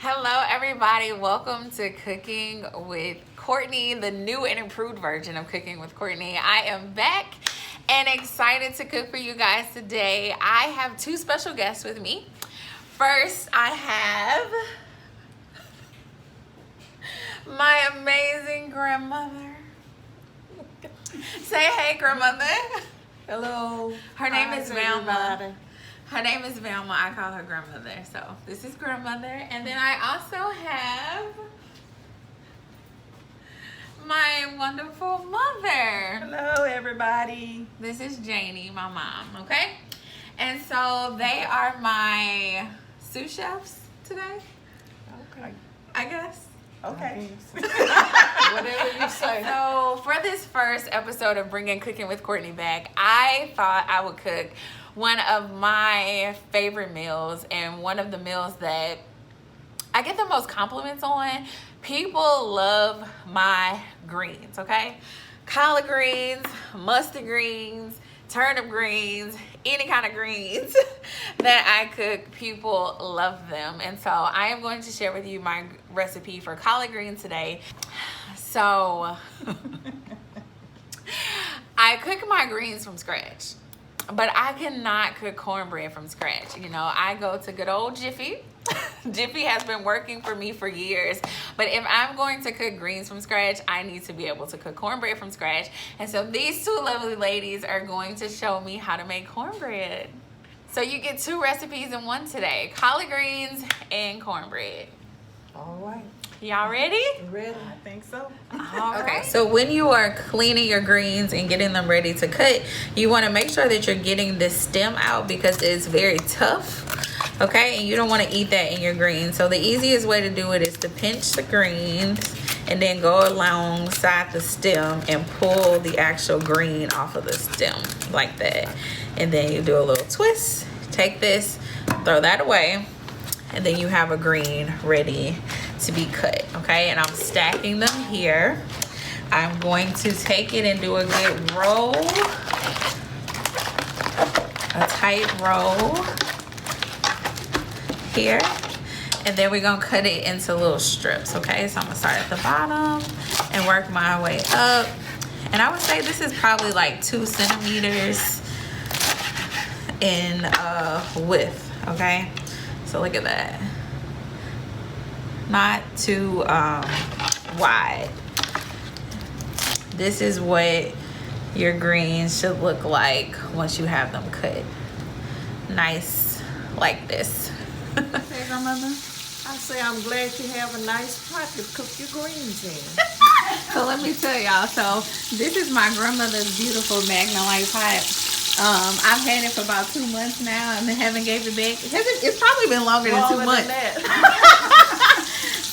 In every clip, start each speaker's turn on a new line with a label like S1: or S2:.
S1: Hello everybody, welcome to Cooking with Courtney, the new and improved version of Cooking with Courtney. I am back and excited to cook for you guys today. I have two special guests with me. First, I have my amazing grandmother. Say hey, grandmother.
S2: Hello.
S1: Her name is Velma.
S2: Everybody.
S1: Her name is Velma. I call her grandmother. So this is grandmother. And then I also have my wonderful mother.
S2: Hello, everybody.
S1: This is Jannie, my mom, okay? And so they are my sous chefs today,
S2: Okay.
S1: I guess.
S2: Okay.
S1: Whatever you say. So for this first episode of bringing Cooking with Courtney back, I thought I would cook one of my favorite meals and one of the meals that I get the most compliments on. People love my greens, okay? Collard greens, mustard greens, turnip greens, any kind of greens that I cook, people love them. And so I am going to share with you my recipe for collard greens today. So I cook my greens from scratch, but I cannot cook cornbread from scratch. You know, I go to good old Jiffy. Jiffy has been working for me for years, but if I'm going to cook greens from scratch, I need to be able to cook cornbread from scratch. And so these two lovely ladies are going to show me how to make cornbread. So you get two recipes in one today: collard greens and cornbread.
S2: All right.
S1: Y'all ready?
S2: Ready? I think so.
S1: Okay, so when you are cleaning your greens and getting them ready to cut, you want to make sure that you're getting the stem out because it's very tough. Okay, and you don't want to eat that in your greens. So the easiest way to do it is to pinch the greens and then go alongside the stem and pull the actual green off of the stem like that. And then you do a little twist, take this, throw that away, and then you have a green ready to be cut. Okay, and I'm stacking them here. I'm going to take it and do a good roll, a tight roll here, and then we're gonna cut it into little strips. Okay, so I'm gonna start at the bottom and work my way up, and I would say this is probably like 2 centimeters in width. Okay, so look at that, not too wide. This is what your greens should look like once you have them cut nice like this.
S2: Hey, grandmother. I say I'm glad you have a nice pot to cook your greens in.
S1: So let me tell y'all, so this is my grandmother's beautiful Magnolite pot. I've had it for about 2 months now and haven't gave it back. It's probably been longer than 2 months.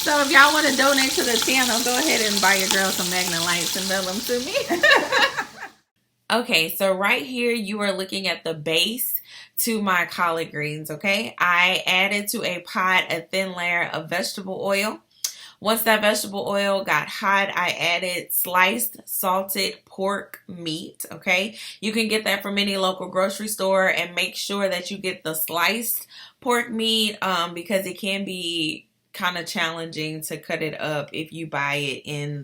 S1: So if y'all want to donate to the channel, go ahead and buy your girl some Magnolites and mail them to me. Okay, so right here you are looking at the base to my collard greens, okay? I added to a pot a thin layer of vegetable oil. Once that vegetable oil got hot, I added sliced salted pork meat, okay? You can get that from any local grocery store, and make sure that you get the sliced pork meat because it can be kind of challenging to cut it up if you buy it in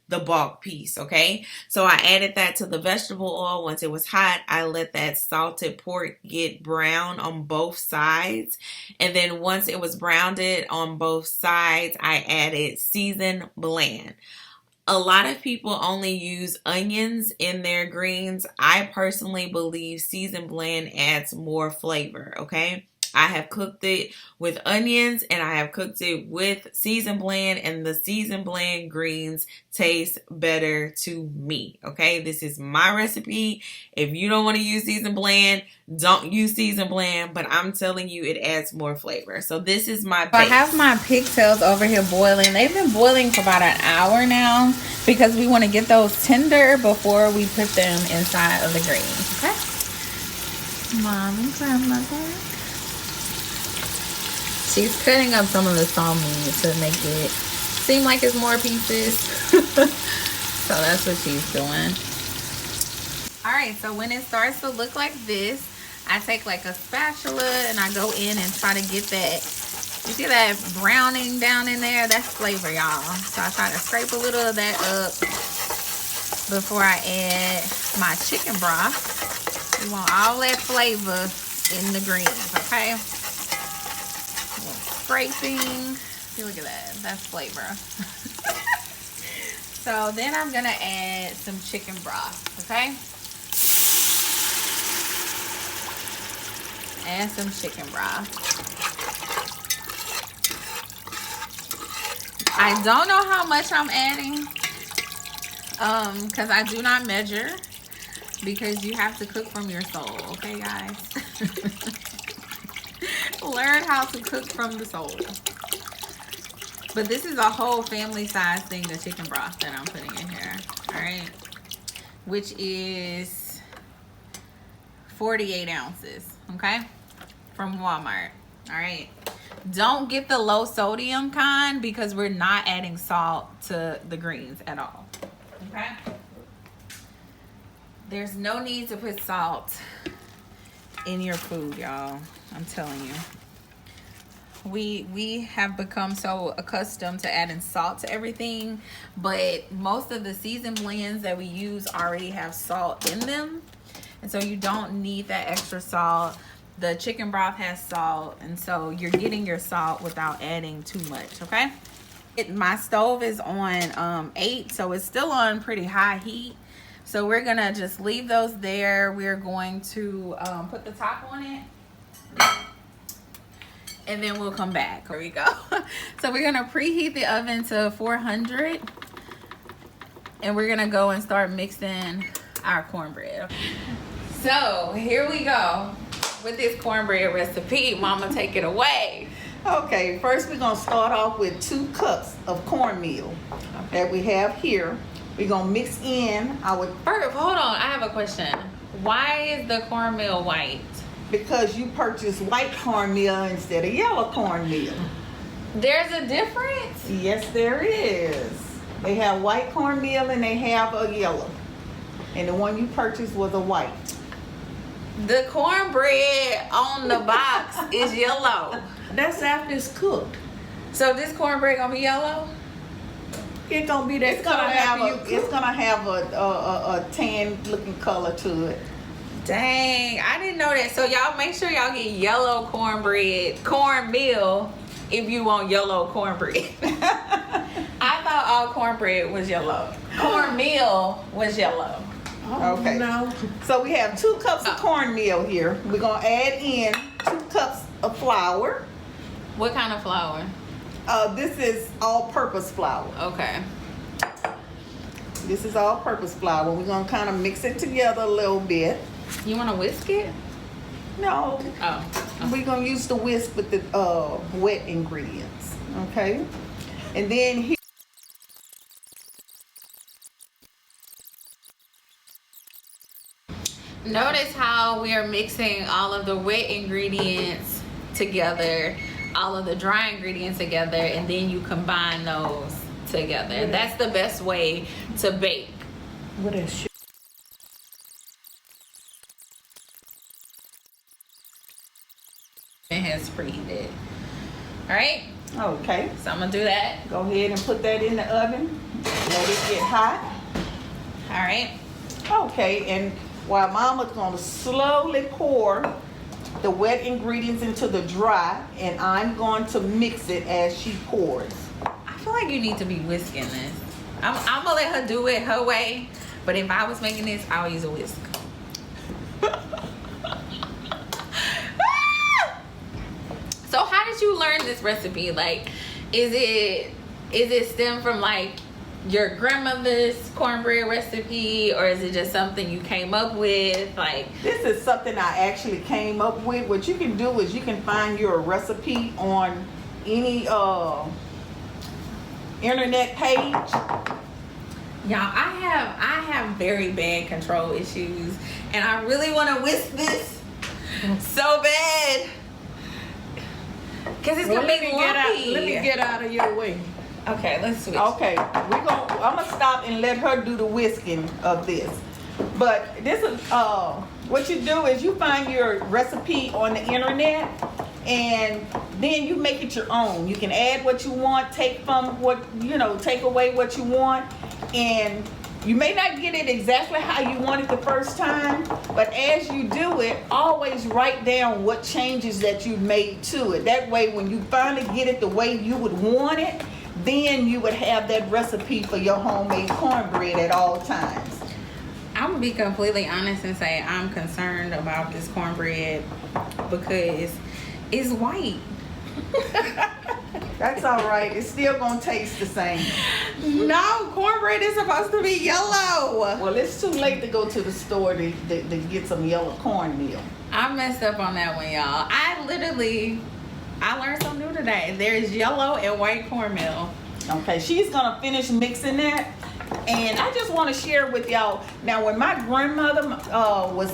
S1: the bulk piece, okay? So I added that to the vegetable oil. Once it was hot, I let that salted pork get brown on both sides. And then once it was browned on both sides, I added seasoned blend. A lot of people only use onions in their greens. I personally believe seasoned blend adds more flavor, okay? I have cooked it with onions and I have cooked it with seasoned blend, and the seasoned blend greens taste better to me, okay? This is my recipe. If you don't want to use seasoned blend, don't use seasoned blend, but I'm telling you it adds more flavor. So this is my base. I have my pigtails over here boiling. They've been boiling for about an hour now because we want to get those tender before we put them inside of the greens, okay? Mom and grandmother. She's cutting up some of the saw meat to make it seem like it's more pieces. So that's what she's doing. Alright, so when it starts to look like this, I take like a spatula and I go in and try to get that You see that browning down in there? That's flavor, y'all. So I try to scrape a little of that up before I add my chicken broth. We want all that flavor in the greens, okay? Scraping. See, look at that. That's flavor. So then I'm gonna add some chicken broth, okay? Add some chicken broth. I don't know how much I'm adding, because I do not measure, because you have to cook from your soul, okay, guys? Learn how to cook from the soul. But this is a whole family size thing, the chicken broth that I'm putting in here, all right? Which is 48 ounces, okay? From Walmart, all right? Don't get the low sodium kind because we're not adding salt to the greens at all, okay? There's no need to put salt in your food, y'all. I'm telling you. We have become so accustomed to adding salt to everything, but most of the seasoned blends that we use already have salt in them, and so you don't need that extra salt. The chicken broth has salt, and so you're getting your salt without adding too much, okay? My stove is on 8, so it's still on pretty high heat. So we're gonna just leave those there. We're going to put the top on it, and then we'll come back. Here we go. So we're gonna preheat the oven to 400, and we're gonna go and start mixing our cornbread. So here we go with this cornbread recipe. Mama, take it away.
S2: Okay, first we're gonna start off with 2 cups of cornmeal that we have here. We're gonna mix in our...
S1: First, hold on, I have a question. Why is the cornmeal white?
S2: Because you purchased white cornmeal instead of yellow cornmeal.
S1: There's a difference?
S2: Yes, there is. They have white cornmeal and they have a yellow. And the one you purchased was a white.
S1: The cornbread on the box is yellow.
S2: That's after it's cooked.
S1: So this cornbread gonna be yellow?
S2: It's gonna be that. It's gonna have a tan looking color to it.
S1: Dang, I didn't know that. So y'all make sure y'all get yellow cornmeal if you want yellow cornbread. I thought all cornbread was yellow. Cornmeal was yellow.
S2: Oh, okay. No. So we have 2 cups of cornmeal here. We're gonna add in 2 cups of flour.
S1: What kind of flour?
S2: This is all-purpose flour.
S1: Okay.
S2: This is all-purpose flour. We're gonna kind of mix it together a little bit.
S1: You want to whisk it?
S2: No.
S1: Oh.
S2: We're gonna use the whisk with the wet ingredients. Okay. And then here.
S1: Notice how we are mixing all of the wet ingredients together, all of the dry ingredients together, and then you combine those together. That's the best way to bake.
S2: What is
S1: it has preheated. All right.
S2: Okay.
S1: So I'm gonna do that.
S2: Go ahead and put that in the oven. Let it get hot.
S1: All right.
S2: Okay, and while Mama's gonna slowly pour the wet ingredients into the dry, and I'm going to mix it as she pours.
S1: I feel like you need to be whisking this. I'm gonna let her do it her way, but if I was making this, I would use a whisk. So how did you learn this recipe? Like, is it stem from like your grandmother's cornbread recipe, or is it just something you came up with? Like,
S2: this is something I actually came up with. What you can do is you can find your recipe on any internet page.
S1: Y'all, I have very bad control issues, and I really want to whisk this so bad because it's gonna be lumpy.
S2: Let me get out of your way.
S1: Okay, let's switch.
S2: Okay, I'm gonna stop and let her do the whisking of this. But this is what you do is you find your recipe on the internet and then you make it your own. You can add what you want, take from what, take away what you want, and you may not get it exactly how you want it the first time, but as you do it, always write down what changes that you made to it. That way, when you finally get it the way you would want it, then you would have that recipe for your homemade cornbread at all times.
S3: I'm gonna be completely honest and say I'm concerned about this cornbread because it's white.
S2: That's all right. It's still gonna taste the same.
S3: No, cornbread is supposed to be yellow.
S2: Well, it's too late to go to the store to get some yellow cornmeal.
S3: I messed up on that one, y'all. I learned something new today. There's yellow and white cornmeal.
S2: Okay, she's gonna finish mixing that, and I just want to share with y'all. Now, when my grandmother was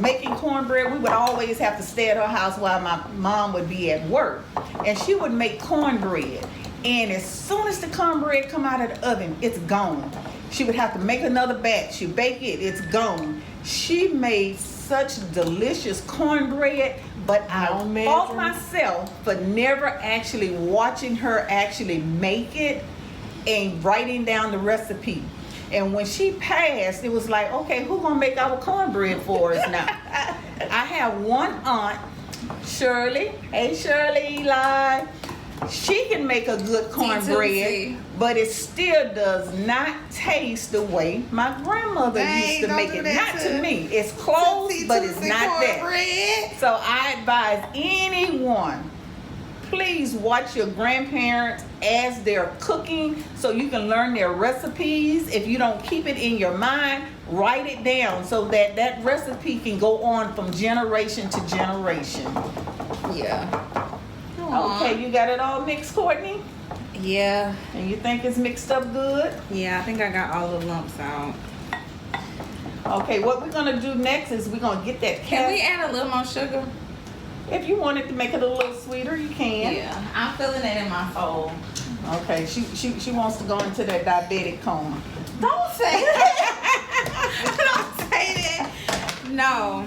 S2: making cornbread, we would always have to stay at her house while my mom would be at work, and she would make cornbread. And as soon as the cornbread come out of the oven, it's gone. She would have to make another batch. She bake it, it's gone. She made such delicious cornbread, but I fault myself for never actually watching her actually make it and writing down the recipe. And when she passed, it was like, okay, who's gonna make our cornbread for us now? I have one aunt, Shirley. Hey, Shirley, Eli. She can make a good cornbread, but it still does not taste the way my grandmother used to make it. Not to me. It's close, but it's not that. So I advise anyone, please watch your grandparents as they're cooking so you can learn their recipes. If you don't keep it in your mind, write it down so that that recipe can go on from generation to generation.
S3: Yeah.
S2: Okay, you got it all mixed, Courtney?
S3: Yeah.
S2: And you think it's mixed up good?
S3: Yeah, I think I got all the lumps out.
S2: Okay, what we're gonna do next is we're gonna get that
S3: Can we add a little more sugar?
S2: If you wanted to make it a little sweeter, you can.
S3: Yeah, I'm feeling it in my soul.
S2: Okay, she wants to go into that diabetic coma.
S3: Don't say that. Don't say that. No.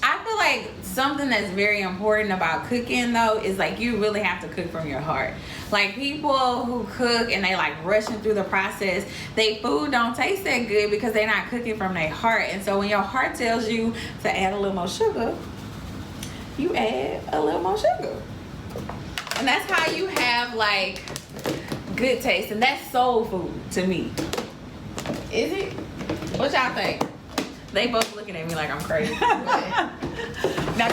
S3: I feel like something that's very important about cooking though is like you really have to cook from your heart. Like people who cook and they like rushing through the process, they food don't taste that good because they're not cooking from their heart. And so when your heart tells you to add a little more sugar, you add a little more sugar. And that's how you have like good taste. And that's soul food to me. Is it? What y'all think? They both looking at me like I'm crazy. Now,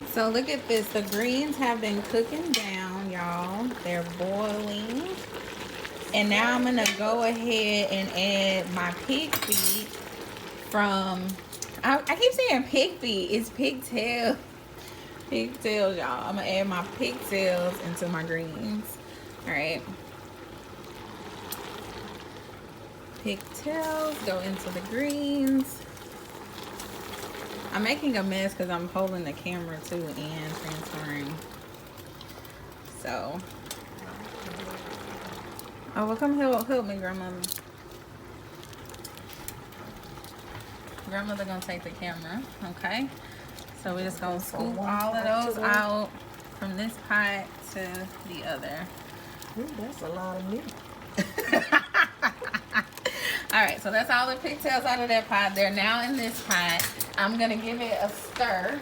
S3: so look at this. The greens have been cooking down, y'all. They're boiling. And now I'm going to go ahead and add my pig feet from... I keep saying pig feet. It's pigtail. Pigtails, y'all. I'm gonna add my pigtails into my greens. All right, pigtails go into the greens. I'm making a mess because I'm holding the camera too and transferring. So, oh, well, come help me, grandmother. Grandmother gonna take the camera, okay? So we're just gonna scoop all of those out from this pot to the other.
S2: Ooh, that's a lot of meat.
S3: All right, so that's all the pigtails out of that pot. They're now in this pot. I'm gonna give it a stir.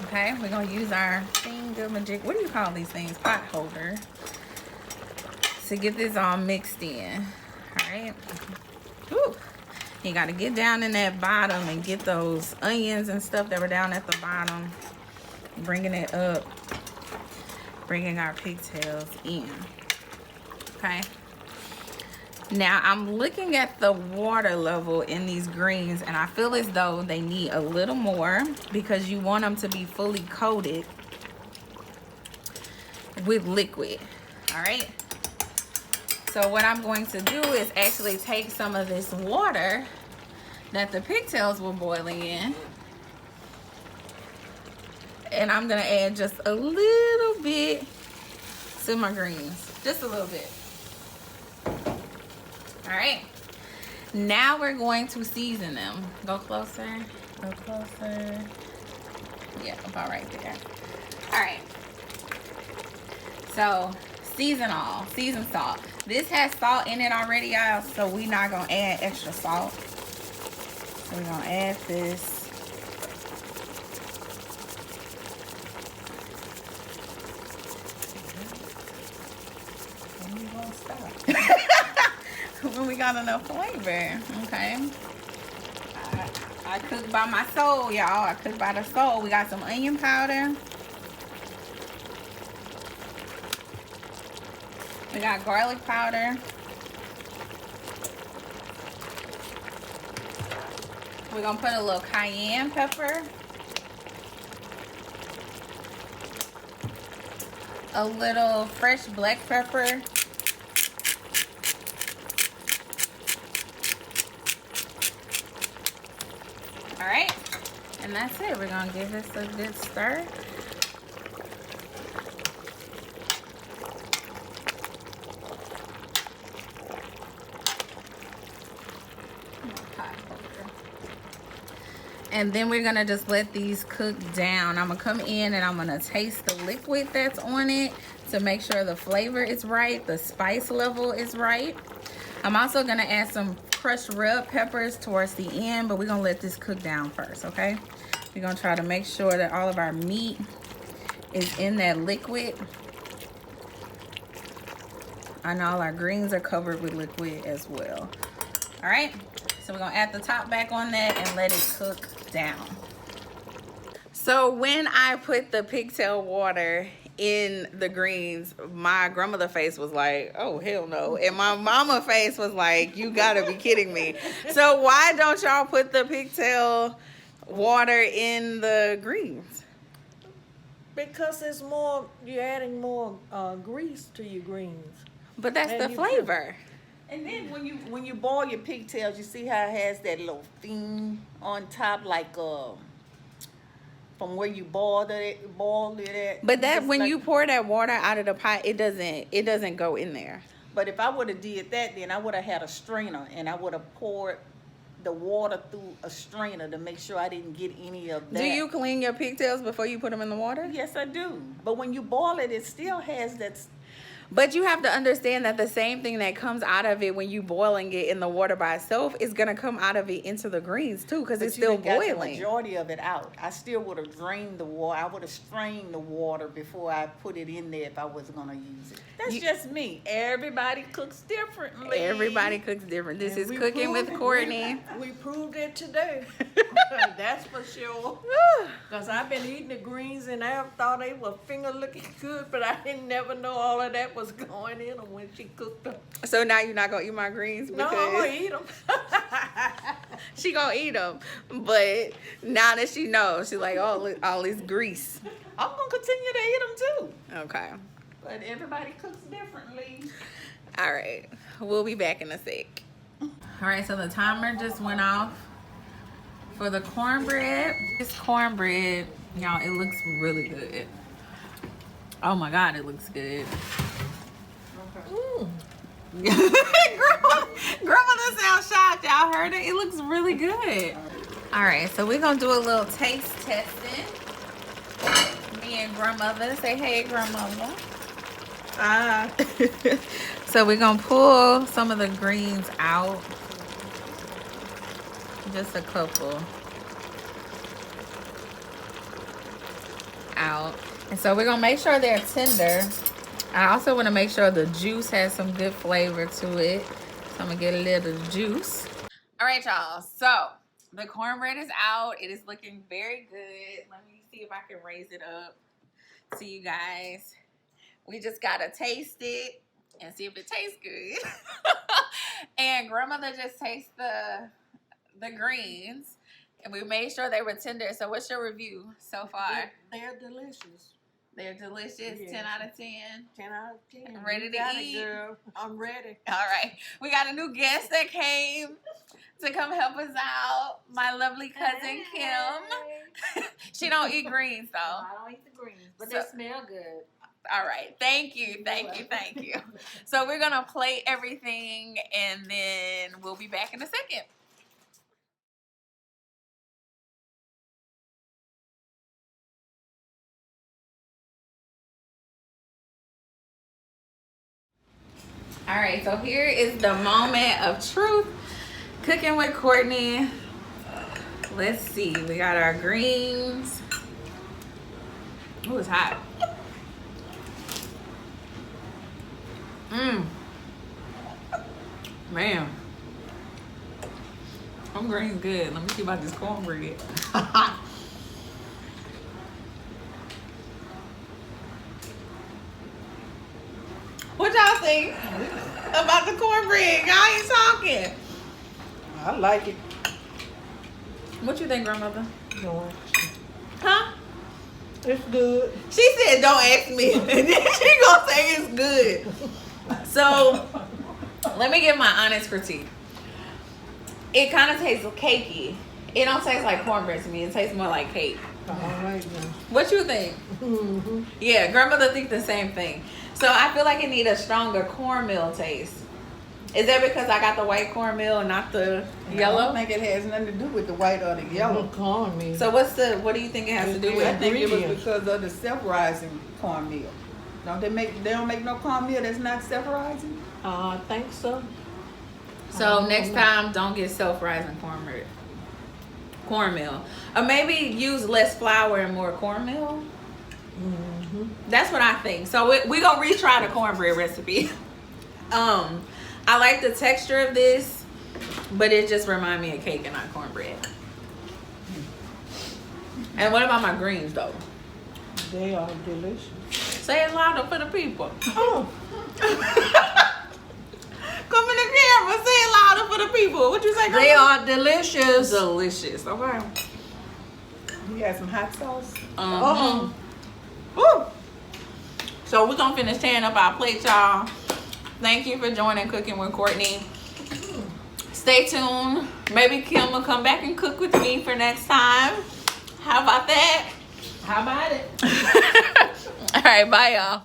S3: Okay, we're gonna use our thingamajig. What do you call these things? Pot holder. To get this all mixed in. All right. Ooh. You got to get down in that bottom and get those onions and stuff that were down at the bottom. Bringing it up. Bringing our pigtails in. Okay. Now, I'm looking at the water level in these greens, and I feel as though they need a little more because you want them to be fully coated with liquid. All right. So what I'm going to do is actually take some of this water that the pigtails were boiling in, and I'm gonna add just a little bit to my greens, just a little bit. All right. Now we're going to season them. Go closer. Go closer. Yeah, about right there. All right. So season salt. This has salt in it already, y'all, so we're not gonna add extra salt. So we're gonna add this.
S2: When you gonna stop?
S3: When we got enough flavor, okay? I cook by my soul, y'all. I cook by the soul. We got some onion powder. We got garlic powder. We're gonna put a little cayenne pepper. A little fresh black pepper. All right, and that's it. We're gonna give this a good stir. And then we're gonna just let these cook down. I'm gonna come in and I'm gonna taste the liquid that's on it to make sure the flavor is right, the spice level is right. I'm also gonna add some crushed red peppers towards the end, but we're gonna let this cook down first, okay? We're gonna try to make sure that all of our meat is in that liquid. And all our greens are covered with liquid as well. All right, so we're gonna add the top back on that and let it cook down. So when I put the pigtail water in the greens, my grandmother face was like, oh hell no, and my mama face was like, you gotta be kidding me. So why don't y'all put the pigtail water in the greens?
S4: Because it's more, you're adding more grease to your greens.
S3: But that's
S4: And
S3: the
S4: you
S3: flavor.
S2: And then when you boil your pigtails, you see how it has that little thing on top, like from where you boiled it at.
S3: But that
S2: Just
S3: when
S2: like-
S3: you pour that water out of the pot, it doesn't go in there.
S2: But if I would have did that, then I would have had a strainer and I would have poured the water through a strainer to make sure I didn't get any of that.
S3: Do you clean your pigtails before you put them in the water?
S2: Yes, I do. But when you boil it, it still has that.
S3: But you have to understand that the same thing that comes out of it when you boiling it in the water by itself is gonna come out of it into the greens too, because it's still
S2: But you done got the
S3: boiling.
S2: majority of it out. I still would have drained the water. I would have strained the water before I put it in there if I wasn't gonna use it. That's just me. Everybody cooks differently.
S3: Everybody cooks different. This
S4: And
S3: is
S4: we
S3: Cooking with
S4: proved it.
S3: Courtney.
S4: We proved it today. That's for sure. Because I've been eating the greens and I thought they were finger looking good, but I didn't never know all of that was going in them when she cooked them.
S3: So now you're not gonna eat my greens
S4: No,
S3: because
S4: I'm going to eat them.
S3: she gonna eat them. But now that she knows, she's like, oh, all this grease.
S2: I'm gonna continue to eat them too.
S3: Okay.
S2: But everybody cooks differently.
S3: All right. We'll be back in a sec. All right, so the timer just went off for the cornbread. This cornbread, y'all, it looks really good. Oh my God, it looks good. Grandmother sounds shocked. Y'all heard it? It looks really good. All right, so we're gonna do a little taste testing. Me and grandmother. Say hey, grandmother. So we're gonna pull some of the greens out. Just a couple out. And so we're gonna make sure they're tender. I also want to make sure the juice has some good flavor to it. So I'm gonna get a little juice. All right, y'all. So the cornbread is out. It is looking very good. Let me see if I can raise it up to you guys. We just gotta taste it and see if it tastes good. And grandmother just tastes the greens, and we made sure they were tender. So what's your review so far?
S4: They're delicious.
S3: They're delicious.
S4: Yes.
S3: 10 out of 10.
S4: 10 out of 10.
S3: I'm ready
S4: You
S3: to
S4: got
S3: eat.
S4: it, girl. I'm ready.
S3: All right, we got a new guest that came to come help us out. My lovely cousin Kim. She don't eat greens though.
S4: I don't eat the greens, but
S3: So-
S4: they smell good.
S3: All right. Thank you. So we're going to plate everything and then we'll be back in a second. All right. So here is the moment of truth. Cooking with Courtney. Let's see. We got our greens. Oh, it's hot. Man. I'm green's good. Let me see about this cornbread. What y'all think about the cornbread? Y'all ain't talking.
S4: I like it.
S3: What you think, grandmother?
S4: No,
S3: Huh?
S4: it's good.
S3: She said, don't ask me. And then she gonna say it's good. So, let me give my honest critique. It kind of tastes cakey. It don't taste like cornbread to me. It tastes more like cake.
S4: All right now.
S3: What you think?
S4: Mm-hmm.
S3: Yeah, grandmother think the same thing. So, I feel like it need a stronger cornmeal taste. Is that because I got the white cornmeal and not the
S2: I
S3: yellow?
S2: don't think it has nothing to do with the white or the yellow.
S4: Cornmeal.
S3: So, what do you think it has to do
S2: I
S3: with?
S2: think it was
S4: Ingredients.
S2: because of the self-rising cornmeal. They don't make no cornmeal that's not self-rising?
S4: I think so.
S3: So next time, don't get self-rising cornmeal, or maybe use less flour and more cornmeal.
S4: Mm-hmm.
S3: That's what I think. So we gonna retry the cornbread recipe. I like the texture of this, but it just remind me of cake and not cornbread. And what about my greens though?
S4: They are delicious.
S3: Say it louder for the people.
S4: Oh,
S3: Come in the camera, say it louder for the people. What you say?
S4: they are delicious.
S3: delicious. Okay.
S2: You got some hot sauce?
S4: Oh,
S3: Woo. So we're gonna finish tearing up our plate, y'all. Thank you for joining Cooking with Courtney. Stay tuned. Maybe Kim will come back and cook with me for next time. How about that?
S4: how about it?
S3: All right, bye y'all.